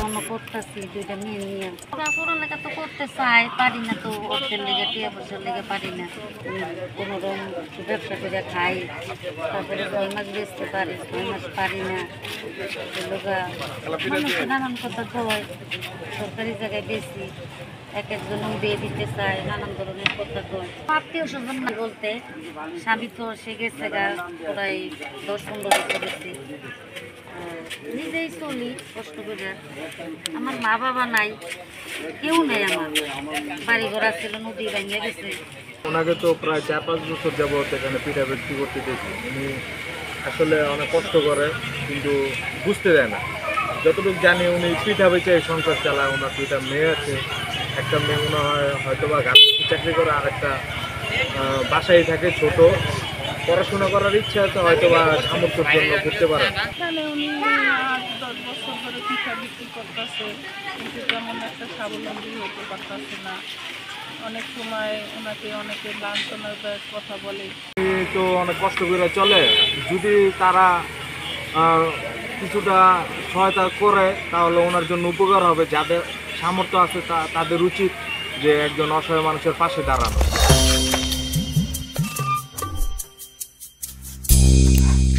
অন্য করতেছি দুইটা মেয়ে নিয়ে। পড়ালেখা তো করতে চাই, পারি না তো, অর্থের লেগে টিয়া পয়সার লেগে পারি না। কোনো রকম ব্যবসা করে খাই, তারপরে 6 মাস বেচতে পারি, 6 মাস পারি না। মানুষকে নানান কথা কয়, সরকারি জায়গায় বেশি এক একজন বিয়ে দিতে চায়, নানান ধরনের কথা কয়। আত্মীয় স্বজন না বলতে স্বামী তো সে গেছে গা প্রায় 10-15 বছর গেছে। নিজেই চলি কষ্ট করে। আমার মা বাবা নাই, কেউ নেই, আমার বাড়ি ঘর ছিল, নদী ভেঙে গেছে। ওনাকে তো প্রায় 4-5 বছর যাবত এখানে পিঠা বিক্রি করতে দেখি। উনি আসলে অনেক কষ্ট করে কিন্তু বুঝতে দেয় না। যতটুকু জানি উনি পিঠা বেচে সংসার চালায়। ওনার 2টা মেয়ে আছে, একটা মেয়ে মনে হয় হয়তো বা গার্মেন্টসে চাকরি করে, আর একটা বাসায় থাকে ছোট। পড়াশোনা করার ইচ্ছা আছে, হয়তো বা সামর্থ্যের জন্য করতে পারে না। এখানে উনি 8-10 বছর ধরে পিঠা বিক্রি করতেছে, কিন্তু তেমন একটা স্বাবলম্বী হতে পারতেছে না। অনেক সময় ওনাকে অনেকে লাঞ্ছনার কথা বলে। উনি তো অনেক কষ্ট করে চলে। যদি তারা কিছুটা সহায়তা করে তাহলে ওনার জন্য উপকার হবে। যাদের সামর্থ্য আছে তাদের উচিত যে একজন অসহায় মানুষের পাশে দাঁড়ানো।